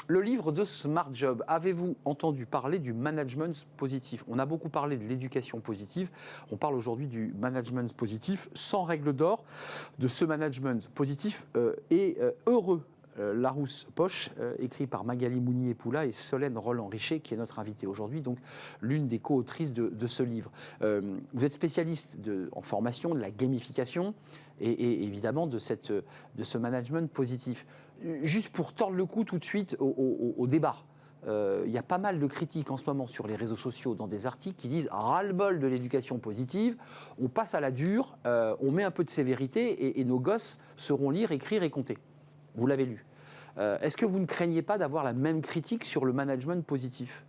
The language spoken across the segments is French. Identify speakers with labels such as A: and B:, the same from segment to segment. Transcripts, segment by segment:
A: Le livre de Smart Job, avez-vous entendu parler du management positif? On a beaucoup parlé de l'éducation positive, on parle aujourd'hui du management positif, sans règle d'or, de ce management positif heureux. Larousse Poche, écrit par Magali Mounier-Poula et Solène Roland-Richer, qui est notre invitée aujourd'hui, donc l'une des co-autrices de ce livre. Vous êtes spécialiste en formation, de la gamification et évidemment de ce management positif. Juste pour tordre le cou tout de suite au débat. Il y a pas mal de critiques en ce moment sur les réseaux sociaux, dans des articles qui disent ras-le-bol de l'éducation positive, on passe à la dure, on met un peu de sévérité et nos gosses sauront lire, écrire et compter. Vous l'avez lu. Est-ce que vous ne craignez pas d'avoir la même critique sur le management positif?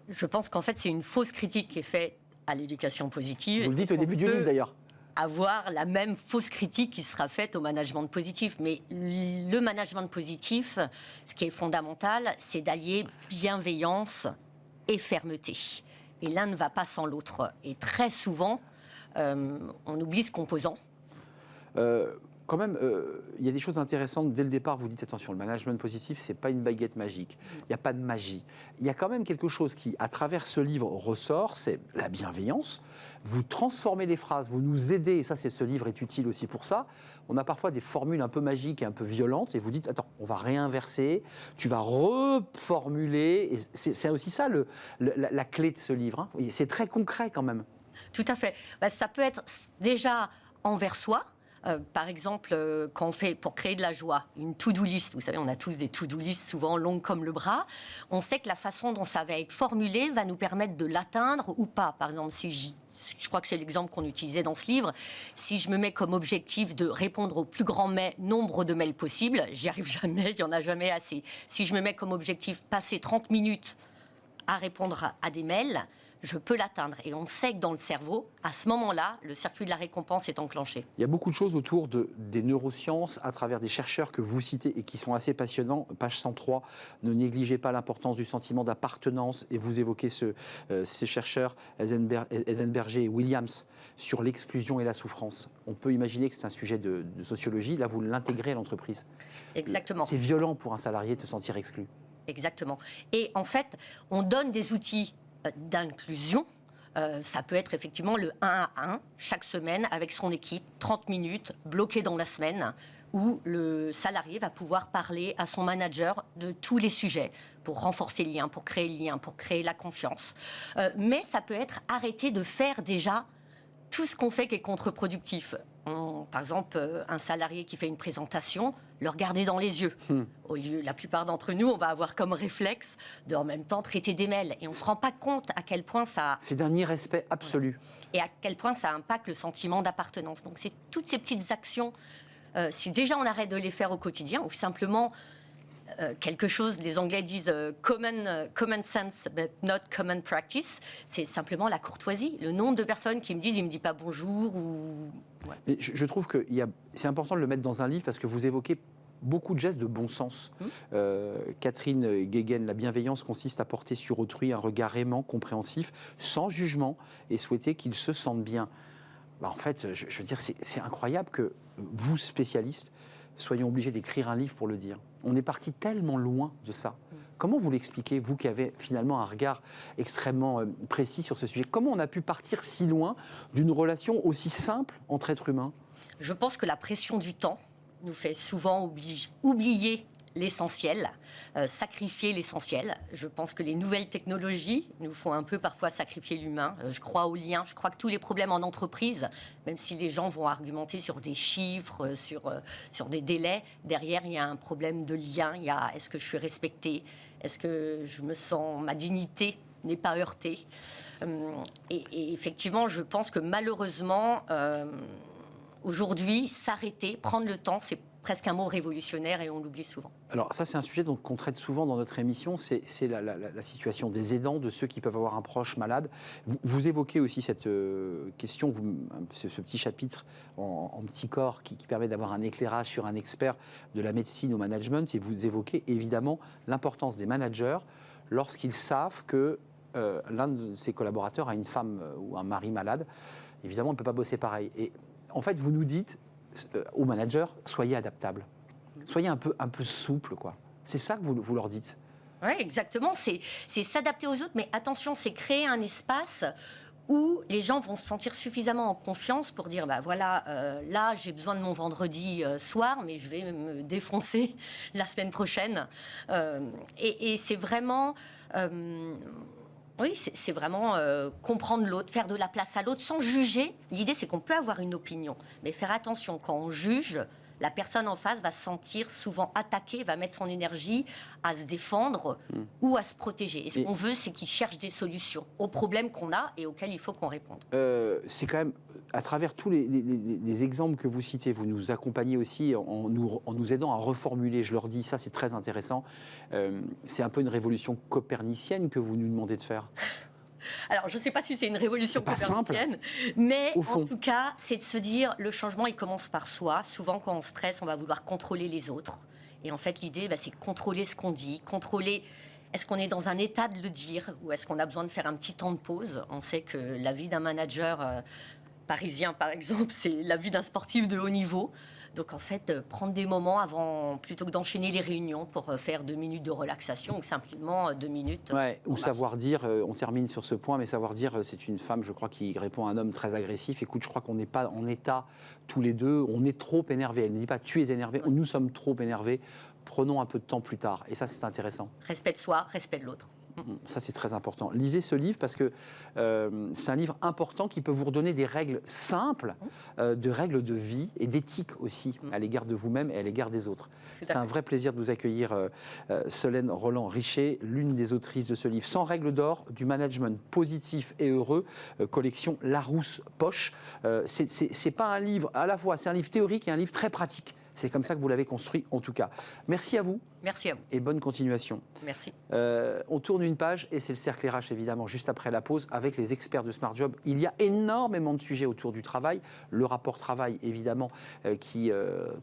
B: Je pense qu'en fait, c'est une fausse critique qui est faite à l'éducation positive.
A: Vous le dites au début du livre d'ailleurs.
B: Avoir la même fausse critique qui sera faite au management positif. Mais le management positif, ce qui est fondamental, c'est d'allier bienveillance et fermeté. Et l'un ne va pas sans l'autre. Et très souvent, on oublie ce composant.
A: Quand même, il y a des choses intéressantes. Dès le départ, vous dites, attention, le management positif, ce n'est pas une baguette magique. Il n'y a pas de magie. Il y a quand même quelque chose qui, à travers ce livre, ressort, c'est la bienveillance. Vous transformez les phrases, vous nous aidez, et ça, ce livre est utile aussi pour ça. On a parfois des formules un peu magiques et un peu violentes, et vous dites, attends, on va réinverser, tu vas reformuler. Et c'est aussi ça la clé de ce livre. Hein. C'est très concret quand même.
B: Tout à fait. Ça peut être déjà envers soi. Par exemple, quand on fait, pour créer de la joie, une to-do list, vous savez, on a tous des to-do list souvent longues comme le bras, on sait que la façon dont ça va être formulé va nous permettre de l'atteindre ou pas. Par exemple, je crois que c'est l'exemple qu'on utilisait dans ce livre, si je me mets comme objectif de répondre au plus grand nombre de mails possible, j'y arrive jamais, il n'y en a jamais assez. Si je me mets comme objectif passer 30 minutes à répondre à des mails, je peux l'atteindre. Et on sait que dans le cerveau, à ce moment-là, le circuit de la récompense est enclenché.
A: Il y a beaucoup de choses autour des neurosciences à travers des chercheurs que vous citez et qui sont assez passionnants. Page 103, ne négligez pas l'importance du sentiment d'appartenance. Et vous évoquez ces chercheurs, Eisenberger et Williams, sur l'exclusion et la souffrance. On peut imaginer que c'est un sujet de sociologie. Là, vous l'intégrez à l'entreprise.
B: Exactement.
A: C'est violent pour un salarié de se sentir exclu.
B: Exactement. Et en fait, on donne des outils d'inclusion. Ça peut être effectivement le 1 à 1 chaque semaine avec son équipe, 30 minutes, bloqué dans la semaine, où le salarié va pouvoir parler à son manager de tous les sujets pour renforcer le lien, pour créer le lien, pour créer la confiance. Mais ça peut être arrêter de faire déjà tout ce qu'on fait qui est contre-productif. Par exemple, un salarié qui fait une présentation, le regarder dans les yeux. Au lieu, la plupart d'entre nous, on va avoir comme réflexe de, en même temps, traiter des mails. Et on ne se rend pas compte à quel point ça...
A: C'est d'un irrespect absolu.
B: Et à quel point ça impacte le sentiment d'appartenance. Donc, c'est toutes ces petites actions, si déjà on arrête de les faire au quotidien, ou simplement... quelque chose, les Anglais disent common sense, but not common practice. C'est simplement la courtoisie. Le nombre de personnes qui me disent, il me dit pas bonjour ou... Ouais.
A: Mais je trouve que c'est important de le mettre dans un livre parce que vous évoquez beaucoup de gestes de bon sens. Catherine Guéguen, la bienveillance consiste à porter sur autrui un regard aimant, compréhensif, sans jugement et souhaiter qu'il se sente bien. En fait, je veux dire, c'est incroyable que vous, spécialistes, soyons obligés d'écrire un livre pour le dire. On est parti tellement loin de ça. Comment vous l'expliquez, vous qui avez finalement un regard extrêmement précis sur ce sujet? Comment on a pu partir si loin d'une relation aussi simple entre êtres humains?
B: Je pense que la pression du temps nous fait souvent oublier l'essentiel, sacrifier l'essentiel. Je pense que les nouvelles technologies nous font un peu parfois sacrifier l'humain. Je crois au lien. Je crois que tous les problèmes en entreprise, même si les gens vont argumenter sur des chiffres, sur des délais, derrière, il y a un problème de lien. Il y a, est-ce que je suis respectée? Est-ce que je me sens, ma dignité n'est pas heurtée? Et effectivement, je pense que malheureusement, aujourd'hui, s'arrêter, prendre le temps, c'est presque un mot révolutionnaire et on l'oublie souvent.
A: Alors ça, c'est un sujet qu'on traite souvent dans notre émission, c'est la situation des aidants, de ceux qui peuvent avoir un proche malade. Vous évoquez aussi cette question, ce petit chapitre en petit corps qui permet d'avoir un éclairage sur un expert de la médecine au management, et vous évoquez évidemment l'importance des managers lorsqu'ils savent que l'un de ses collaborateurs a une femme ou un mari malade. Évidemment, on ne peut pas bosser pareil. Et en fait, vous nous dites aux managers, soyez adaptables. Soyez un peu souple, quoi. C'est ça que vous leur dites.
B: Oui, exactement. C'est s'adapter aux autres, mais attention, c'est créer un espace où les gens vont se sentir suffisamment en confiance pour dire, bah voilà, là j'ai besoin de mon vendredi soir, mais je vais me défoncer la semaine prochaine. Et c'est vraiment... oui, c'est vraiment comprendre l'autre, faire de la place à l'autre sans juger. L'idée, c'est qu'on peut avoir une opinion, mais faire attention, quand on juge, la personne en face va se sentir souvent attaquée, va mettre son énergie à se défendre ou à se protéger. Et ce qu'on veut, c'est qu'il cherche des solutions aux problèmes qu'on a et auxquels il faut qu'on réponde.
A: C'est quand même, à travers tous les exemples que vous citez, vous nous accompagnez aussi en nous aidant à reformuler. Je leur dis, ça c'est très intéressant. C'est un peu une révolution copernicienne que vous nous demandez de faire.
B: Alors, je ne sais pas si c'est une révolution copernicienne, mais en tout cas, c'est de se dire, le changement, il commence par soi. Souvent, quand on stresse, on va vouloir contrôler les autres. Et en fait, l'idée, c'est contrôler ce qu'on dit, contrôler... Est-ce qu'on est dans un état de le dire ou est-ce qu'on a besoin de faire un petit temps de pause? On sait que la vie d'un manager parisien, par exemple, c'est la vie d'un sportif de haut niveau. Donc, en fait, prendre des moments avant, plutôt que d'enchaîner les réunions pour faire 2 minutes de relaxation ou simplement 2 minutes.
A: Ouais, ou savoir dire, on termine sur ce point, mais savoir dire, c'est une femme, je crois, qui répond à un homme très agressif. Écoute, je crois qu'on n'est pas en état, tous les deux, on est trop énervés. Elle ne dit pas, tu es énervé, nous sommes trop énervés. Prenons un peu de temps plus tard. Et ça, c'est intéressant.
B: Respect de soi, respect de l'autre.
A: Ça, c'est très important. Lisez ce livre parce que c'est un livre important qui peut vous redonner des règles simples, de règles de vie et d'éthique aussi, à l'égard de vous-même et à l'égard des autres. C'est un vrai plaisir de vous accueillir, Solène Roland-Richer, l'une des autrices de ce livre. 100 règles d'or du management positif et heureux, collection Larousse Poche. C'est pas un livre, à la fois, c'est un livre théorique et un livre très pratique. C'est comme ça que vous l'avez construit, en tout cas. Merci à vous.
B: Merci à vous.
A: Et bonne continuation.
B: Merci.
A: On tourne une page et c'est le cercle RH, évidemment, juste après la pause, avec les experts de Smart Job. Il y a énormément de sujets autour du travail. Le rapport travail, évidemment, qui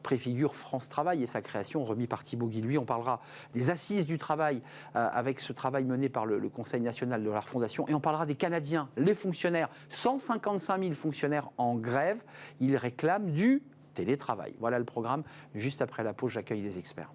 A: préfigure France Travail et sa création, remis par Thibaut Guilluy. On parlera des assises du travail, avec ce travail mené par le Conseil national de la Refondation. Et on parlera des Canadiens, les fonctionnaires. 155 000 fonctionnaires en grève. Ils réclament du télétravail. Voilà le programme. Juste après la pause, j'accueille les experts.